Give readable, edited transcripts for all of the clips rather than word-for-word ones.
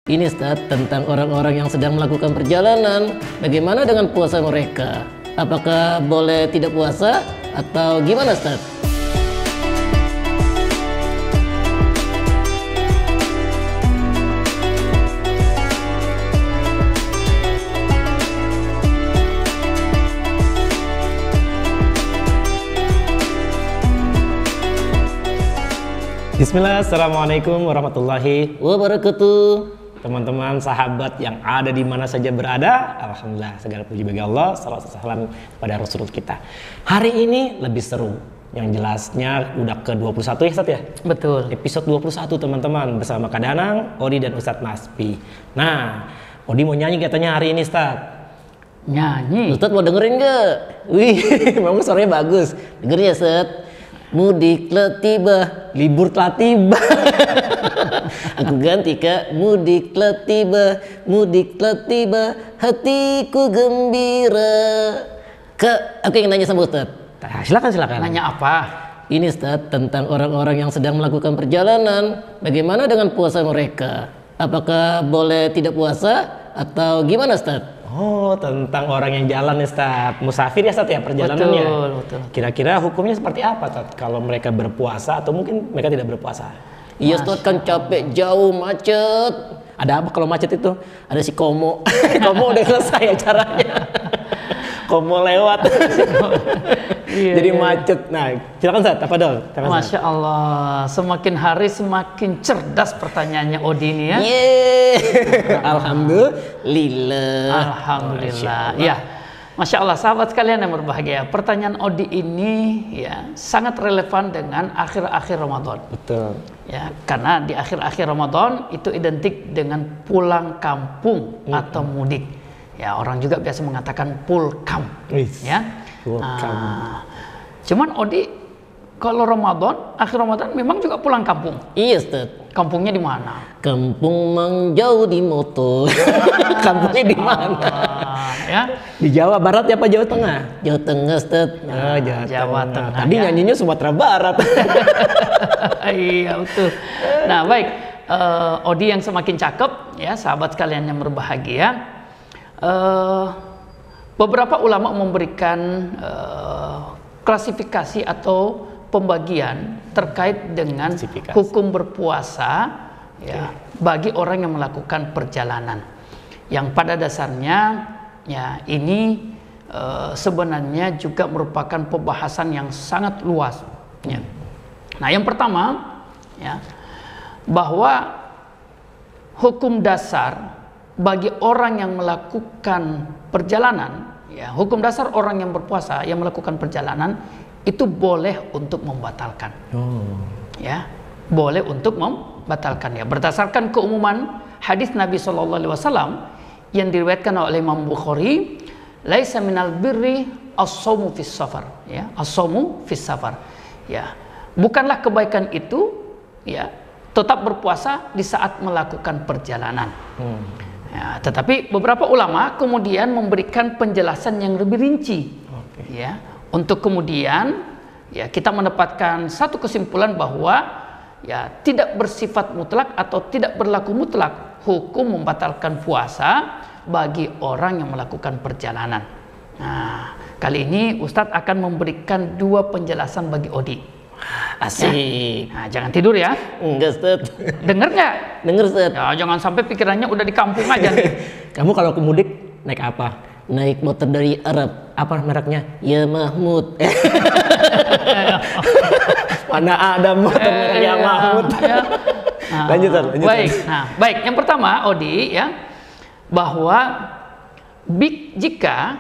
Ini Ustaz tentang orang-orang yang sedang melakukan perjalanan. Bagaimana dengan puasa mereka? Apakah boleh tidak puasa atau gimana Ustaz? Bismillah, assalamualaikum warahmatullahi Wabarakatuh. teman-teman sahabat yang ada di mana saja berada. Alhamdulillah, segala puji bagi Allah, salawat salam pada Rasul kita. Hari ini lebih seru. Yang jelasnya udah ke 21 ya Ustaz ya? Betul. Episode 21 teman-teman, bersama Kak Danang, Odi dan Ustadz Maspi. Nah, Odi mau nyanyi katanya hari ini Ustaz. Nyanyi? Ustaz mau dengerin gak? Wih, memang suaranya bagus. Dengerin ya Ustaz. Mudik telah tiba, libur telah tiba. Aku ganti Kak. Mudik telah tiba, mudik telah tiba, hatiku gembira. Kak, aku ingin nanya sama Ustaz. Silakan. Nanya apa? Ini Ustaz tentang orang-orang yang sedang melakukan perjalanan. Bagaimana dengan puasa mereka? Apakah boleh tidak puasa atau gimana Ustaz? Oh, tentang orang yang jalan ya Ustaz. Musafir ya Ustaz ya perjalanannya. Betul. Kira-kira hukumnya seperti apa Ustaz kalau mereka berpuasa atau mungkin mereka tidak berpuasa? Iya Ustaz, kan capek, jauh, macet. Ada apa kalau macet itu? Ada si Komo. Komo udah selesai acaranya. Komo lewat. Jadi macet. Nah, silakan Ustaz, apa dong? Masya Allah, semakin hari semakin cerdas pertanyaannya Odi ini ya. Alhamdulillah. Ya, Masya Allah, sahabat sekalian yang berbahagia. Pertanyaan Odi ini ya sangat relevan dengan akhir-akhir Ramadan. Betul. Ya, karena di akhir-akhir Ramadan itu identik dengan pulang kampung atau mudik. Ya, orang juga biasa mengatakan pulkam. Ya. Cuman Odi kalau Ramadan, akhir Ramadan memang juga pulang kampung. Iya Ustaz. Kampungnya di mana? Kampung Mang Jauh di Moto. Kampungnya di mana? Ya. Di Jawa Barat ya Pak, Jawa Tengah? Jawa Tengah Ustaz. Jawa Tengah. Tadi ya. nyanyinya Sumatera Barat. Iya betul. Nah baik, Odi yang semakin cakep ya, sahabat sekalian yang berbahagia. Beberapa ulama memberikan klasifikasi atau pembagian terkait dengan hukum berpuasa ya bagi orang yang melakukan perjalanan, yang pada dasarnya ya ini sebenarnya juga merupakan pembahasan yang sangat luas ya. Nah yang pertama ya, bahwa hukum dasar bagi orang yang melakukan perjalanan ya, hukum dasar orang yang berpuasa yang melakukan perjalanan itu boleh untuk membatalkan. Ya, boleh untuk membatalkan ya. Berdasarkan keumuman hadis Nabi SAW yang diriwayatkan oleh Imam Bukhari, laisa minal birri as-shaumu fis safar, ya, as-shaumu fis safar. Ya, bukanlah kebaikan itu ya tetap berpuasa di saat melakukan perjalanan. Ya, tetapi beberapa ulama kemudian memberikan penjelasan yang lebih rinci, ya, untuk kemudian ya kita mendapatkan satu kesimpulan bahwa ya tidak bersifat mutlak atau tidak berlaku mutlak hukum membatalkan puasa bagi orang yang melakukan perjalanan. Nah, kali ini Ustadz akan memberikan dua penjelasan bagi Odi. Asik. Ya. Nah, jangan tidur ya. Enggak Ustaz. Denger nggak? Denger Ustaz. Ya, jangan sampai pikirannya udah di kampung aja nih. Kamu kalau ke mudik naik apa? Naik motor dari Arab. Apa mereknya? Ya Mahmud. Mana ada motor merek Ya Mahmud. Ya. Nah, lanjut. Baik. Nah, baik. Yang pertama, Odi ya, bahwa jika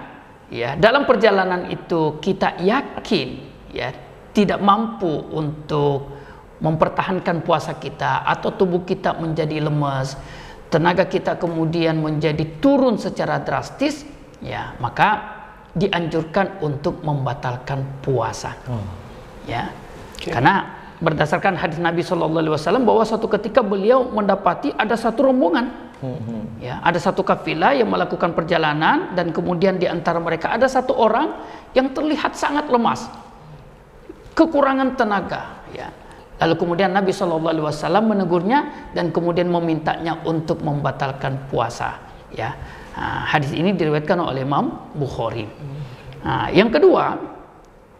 ya dalam perjalanan itu kita yakin ya tidak mampu untuk mempertahankan puasa kita atau tubuh kita menjadi lemas, tenaga kita kemudian menjadi turun secara drastis, ya maka dianjurkan untuk membatalkan puasa. Ya, karena berdasarkan hadis Nabi SAW bahwa suatu ketika beliau mendapati ada satu rombongan, ya ada satu kafilah yang melakukan perjalanan dan kemudian di antara mereka ada satu orang yang terlihat sangat lemas, kekurangan tenaga, ya. Lalu kemudian Nabi SAW menegurnya dan kemudian memintanya untuk membatalkan puasa. Ya, hadis ini diriwayatkan oleh Imam Bukhari. Yang kedua,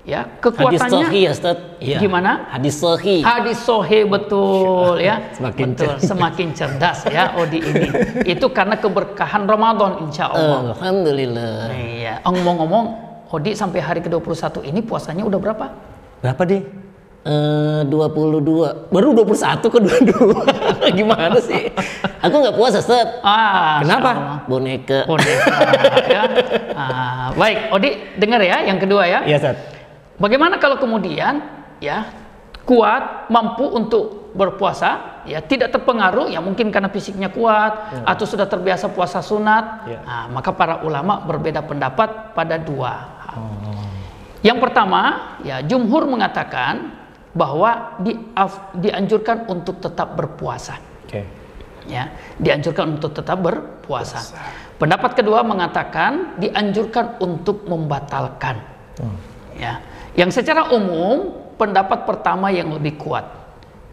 ya, kekuatannya. Hadis sahih ya Ustaz. Ya. Gimana? Hadis sahih. Hadis sahih, betul ya. Semakin betul, cerdas. semakin cerdas ya Odi ini. Itu karena keberkahan Ramadan insya Allah. Alhamdulillah. Iya, ngomong-ngomong Odi sampai hari ke-21 ini puasanya udah berapa? Berapa deh? 22. Baru 21 ke 22. Gimana sih? Aku nggak puasa, Ustaz. Kenapa? Boneka. Ya. Baik, Odi dengar ya yang kedua ya. Iya, Ustaz. Bagaimana kalau kemudian ya kuat, mampu untuk berpuasa, ya tidak terpengaruh, ya mungkin karena fisiknya kuat atau sudah terbiasa puasa sunat, maka para ulama berbeda pendapat pada dua hal. Yang pertama, ya jumhur mengatakan bahwa dianjurkan untuk tetap berpuasa. Ya, dianjurkan untuk tetap berpuasa. Pendapat kedua mengatakan dianjurkan untuk membatalkan. Ya, yang secara umum pendapat pertama yang lebih kuat.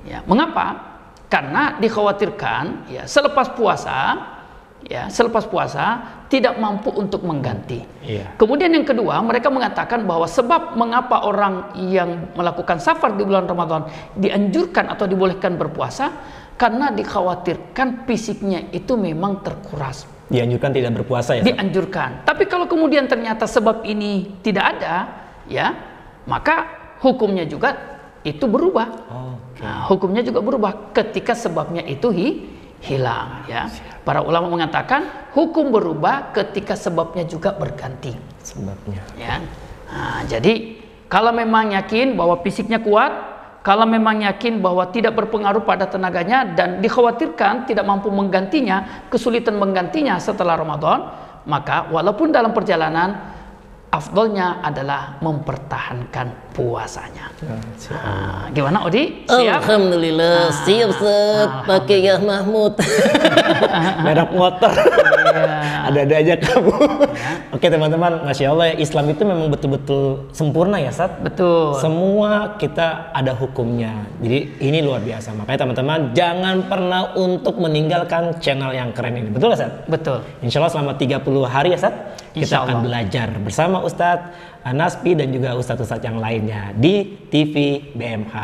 Ya, mengapa? Karena dikhawatirkan ya selepas puasa tidak mampu untuk mengganti. Kemudian yang kedua, mereka mengatakan bahwa sebab mengapa orang yang melakukan safar di bulan Ramadan dianjurkan atau dibolehkan berpuasa karena dikhawatirkan fisiknya itu memang terkuras. Dianjurkan tidak berpuasa ya? Dianjurkan. Tapi kalau kemudian ternyata sebab ini tidak ada, ya, maka hukumnya juga itu berubah. Hukumnya juga berubah ketika sebabnya itu hilang, ya. Para ulama mengatakan hukum berubah ketika sebabnya juga berganti. Sebabnya. Ya. Jadi kalau memang yakin bahwa fisiknya kuat, kalau memang yakin bahwa tidak berpengaruh pada tenaganya dan dikhawatirkan tidak mampu menggantinya, kesulitan menggantinya setelah Ramadan, maka walaupun dalam perjalanan, afdolnya adalah mempertahankan puasanya. Gimana Odi? Siap? Alhamdulillah, siap Ustaz. Pakai Yah Mahmud. Merek motor. Ada-ada aja kamu. Oke teman-teman, Masya Allah, Islam itu memang betul-betul sempurna ya Ustaz. Betul. Semua kita ada hukumnya. Jadi ini luar biasa. Makanya teman-teman jangan pernah untuk meninggalkan channel yang keren ini. Betul Ustaz? Betul. Insya Allah selama 30 hari ya Ustaz, kita akan belajar bersama Ustadz Naspi dan juga Ustadz-Ustadz yang lainnya di TV BMH.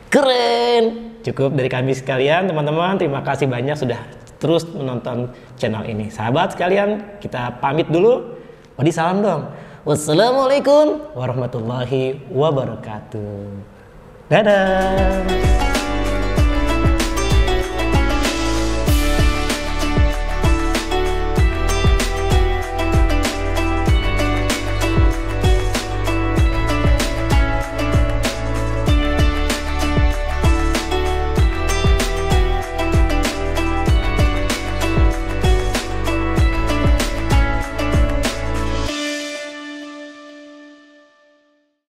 Keren. Cukup dari kami sekalian teman-teman. Terima kasih banyak sudah terus menonton channel ini. Sahabat sekalian, kita pamit dulu. Wadi salam dong. Wassalamualaikum warahmatullahi wabarakatuh. Dadah.